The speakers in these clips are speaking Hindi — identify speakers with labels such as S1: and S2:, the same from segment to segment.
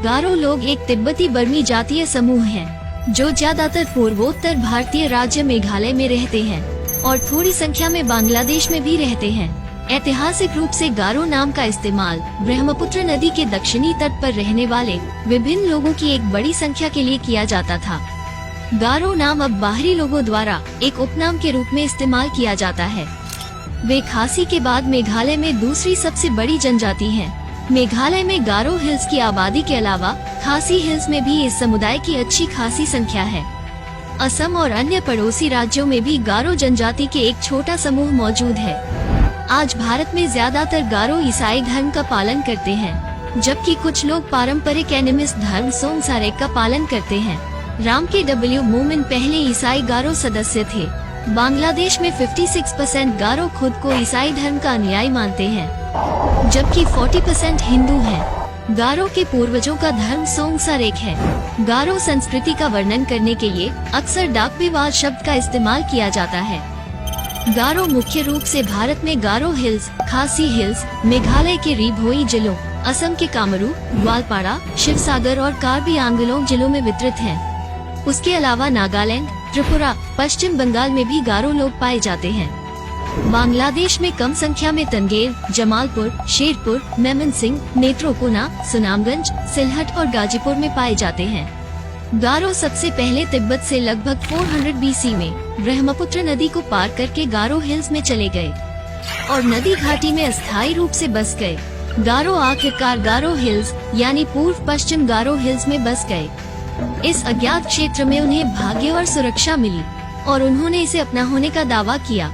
S1: गारो लोग एक तिब्बती बर्मी जातीय समूह है जो ज्यादातर पूर्वोत्तर भारतीय राज्य मेघालय में रहते हैं और थोड़ी संख्या में बांग्लादेश में भी रहते हैं। ऐतिहासिक रूप से गारो नाम का इस्तेमाल ब्रह्मपुत्र नदी के दक्षिणी तट पर रहने वाले विभिन्न लोगों की एक बड़ी संख्या के लिए किया जाता था। गारो नाम अब बाहरी लोगों द्वारा एक उपनाम के रूप में इस्तेमाल किया जाता है। वे खासी के बाद मेघालय में दूसरी सबसे बड़ी जनजाति हैं। मेघालय में गारो हिल्स की आबादी के अलावा खासी हिल्स में भी इस समुदाय की अच्छी खासी संख्या है। असम और अन्य पड़ोसी राज्यों में भी गारो जनजाति के एक छोटा समूह मौजूद है। आज भारत में ज्यादातर गारो ईसाई धर्म का पालन करते हैं, जबकि कुछ लोग पारंपरिक एनिमिस्ट धर्म सोंगसारेक का पालन करते हैं। राम के डब्ल्यू मूवमेंट पहले ईसाई गारो सदस्य थे। बांग्लादेश में 56% गारो खुद को ईसाई धर्म का अनुयायी मानते हैं, जबकि 40% हिंदू हैं। गारो के पूर्वजों का धर्म सोंगसारेक है। गारो संस्कृति का वर्णन करने के लिए अक्सर डाक विवाद शब्द का इस्तेमाल किया जाता है। गारो मुख्य रूप से भारत में गारो हिल्स, खासी हिल्स, मेघालय के री-भोई जिलों, असम के कामरू, ग्वालपाड़ा, शिवसागर और कार्बी आंगलोंग जिलों में वितरित हैं। उसके अलावा नागालैंड, त्रिपुरा, पश्चिम बंगाल में भी गारो लोग पाए जाते हैं। बांग्लादेश में कम संख्या में तंगेर, जमालपुर, शेरपुर, मेमनसिंह, नेत्रोकोना, सुनामगंज, सिलहट और गाजीपुर में पाए जाते हैं। गारो सबसे पहले तिब्बत से लगभग 400 BC में ब्रह्मपुत्र नदी को पार करके गारो हिल्स में चले गए और नदी घाटी में अस्थायी रूप से बस गए। गारो आखिरकार गारो हिल्स यानी पूर्व पश्चिम गारो हिल्स में बस गए। इस अज्ञात क्षेत्र में उन्हें भाग्य और सुरक्षा मिली और उन्होंने इसे अपना होने का दावा किया।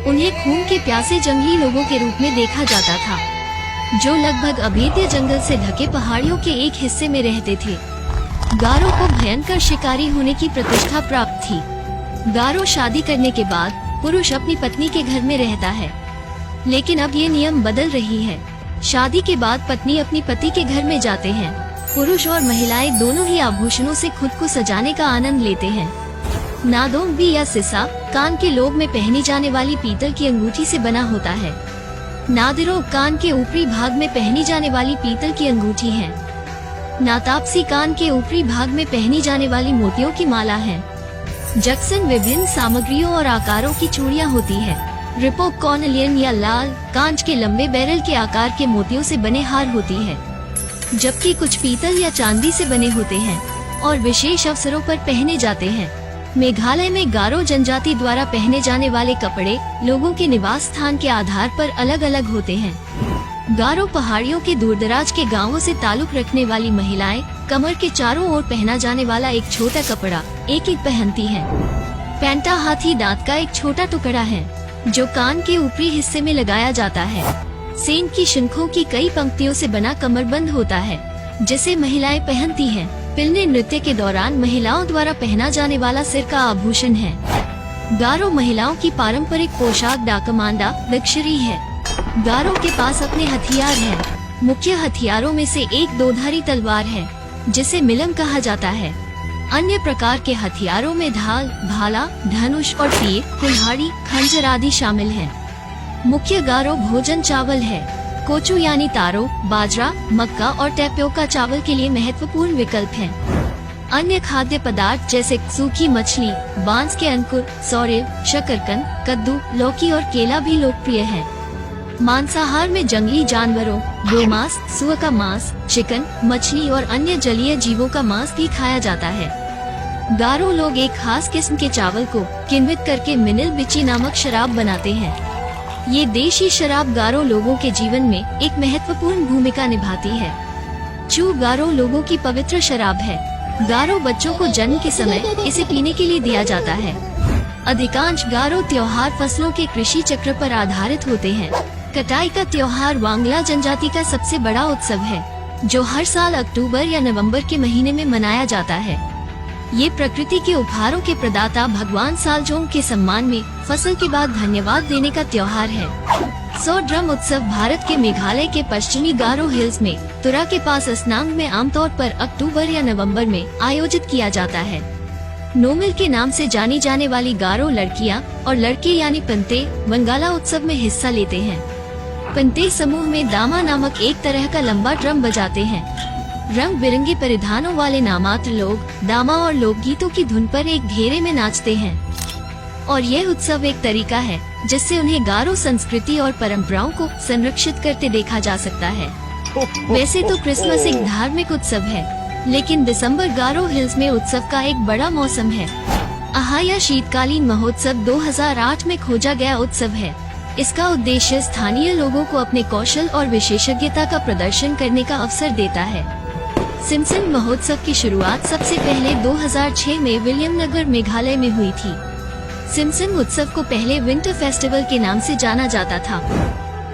S1: उन्हें खून के प्यासे जंगली लोगों के रूप में देखा जाता था, जो लगभग अभेद्य जंगल से ढके पहाड़ियों के एक हिस्से में रहते थे। गारो को भयंकर शिकारी होने की प्रतिष्ठा प्राप्त थी। गारो शादी करने के बाद पुरुष अपनी पत्नी के घर में रहता है, लेकिन अब ये नियम बदल रही है। शादी के बाद पत्नी अपनी पति के घर में जाते हैं। पुरुष और महिलाएं दोनों ही आभूषणों से खुद को सजाने का आनंद लेते हैं। नादोंगी या सिसा कान के लोब में पहनी जाने वाली पीतल की अंगूठी से बना होता है। नादिरो कान के ऊपरी भाग में पहनी जाने वाली पीतल की अंगूठी है। नातापसी कान के ऊपरी भाग में पहनी जाने वाली मोतियों की माला है। जक्सन विभिन्न सामग्रियों और आकारों की चूड़ियां होती है। रिपो कॉर्नेलियन या लाल कांच के लंबे बैरल के आकार के मोतियों से बने हार होती है, जबकि कुछ पीतल या चांदी से बने होते हैं और विशेष अवसरों पर पहने जाते हैं। मेघालय में गारो जनजाति द्वारा पहने जाने वाले कपड़े लोगों के निवास स्थान के आधार पर अलग अलग होते हैं। गारो पहाड़ियों के दूरदराज के गांवों से ताल्लुक रखने वाली महिलाएं कमर के चारों ओर पहना जाने वाला एक छोटा कपड़ा एक पहनती हैं। पैंटा हाथी दांत का एक छोटा टुकड़ा है जो कान के ऊपरी हिस्से में लगाया जाता है। सेंट की शंखों की कई पंक्तियों से बना कमरबंद होता है, जिसे महिलाएं पहनती हैं। पिलने नृत्य के दौरान महिलाओं द्वारा पहना जाने वाला सिर का आभूषण है। गारो महिलाओं की पारंपरिक पोशाक डाकमांडा दक्षरी है। गारो के पास अपने हथियार हैं। मुख्य हथियारों में से एक दोधारी तलवार है, जिसे मिलम कहा जाता है। अन्य प्रकार के हथियारों में ढाल, भाला, धनुष और तीर, कुल्हाड़ी, खंजर आदि शामिल हैं। मुख्य गारो भोजन चावल है। कोचू यानी तारो, बाजरा, मक्का और टैपियोका चावल के लिए महत्वपूर्ण विकल्प हैं। अन्य खाद्य पदार्थ जैसे सूखी मछली, बांस के अंकुर, सौरेव, शकरकंद, कद्दू, लौकी और केला भी लोकप्रिय हैं। मांसाहार में जंगली जानवरों, गोमांस, सुअर का मांस, चिकन, मछली और अन्य जलीय जीवों का मांस भी खाया जाता है। गारो लोग एक खास किस्म के चावल को किण्वित करके मिनिल बिची नामक शराब बनाते हैं। ये देशी शराब गारो लोगों के जीवन में एक महत्वपूर्ण भूमिका निभाती है। चू गारो लोगों की पवित्र शराब है। गारो बच्चों को जन्म के समय इसे पीने के लिए दिया जाता है। अधिकांश गारो त्योहार फसलों के कृषि चक्र पर आधारित होते हैं। कटाई का त्योहार वांगला जनजाति का सबसे बड़ा उत्सव है, जो हर साल अक्टूबर या नवंबर के महीने में मनाया जाता है। ये प्रकृति के उपहारों के प्रदाता भगवान सालजोंग के सम्मान में फसल के बाद धन्यवाद देने का त्योहार है। सौ ड्रम उत्सव भारत के मेघालय के पश्चिमी गारो हिल्स में तुरा के पास असनांग में आमतौर पर अक्टूबर या नवंबर में आयोजित किया जाता है। नोमिल के नाम से जानी जाने वाली गारो लड़कियां और लड़के यानी पंते वंगाला उत्सव में हिस्सा लेते हैं। पंते समूह में दामा नामक एक तरह का लंबा ड्रम बजाते हैं। रंग बिरंगे परिधानों वाले नामात्र लोग दामा और लोकगीतों की धुन पर एक घेरे में नाचते हैं और यह उत्सव एक तरीका है जिससे उन्हें गारो संस्कृति और परंपराओं को संरक्षित करते देखा जा सकता है। वैसे तो क्रिसमस एक धार्मिक उत्सव है, लेकिन दिसंबर गारो हिल्स में उत्सव का एक बड़ा मौसम है। अहाया शीतकालीन महोत्सव 2008 में खोजा गया उत्सव है। इसका उद्देश्य स्थानीय लोगों को अपने कौशल और विशेषज्ञता का प्रदर्शन करने का अवसर देता है। सिमसन महोत्सव की शुरुआत सबसे पहले 2006 में विलियम नगर मेघालय में हुई थी। सिमसन उत्सव को पहले विंटर फेस्टिवल के नाम से जाना जाता था।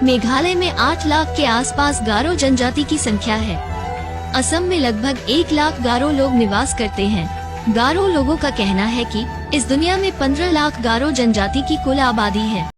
S1: मेघालय में 8 लाख के आसपास गारो जनजाति की संख्या है। असम में लगभग 1 लाख गारो लोग निवास करते हैं। गारो लोगों का कहना है कि इस दुनिया में 15 लाख गारो जनजाति की कुल आबादी है।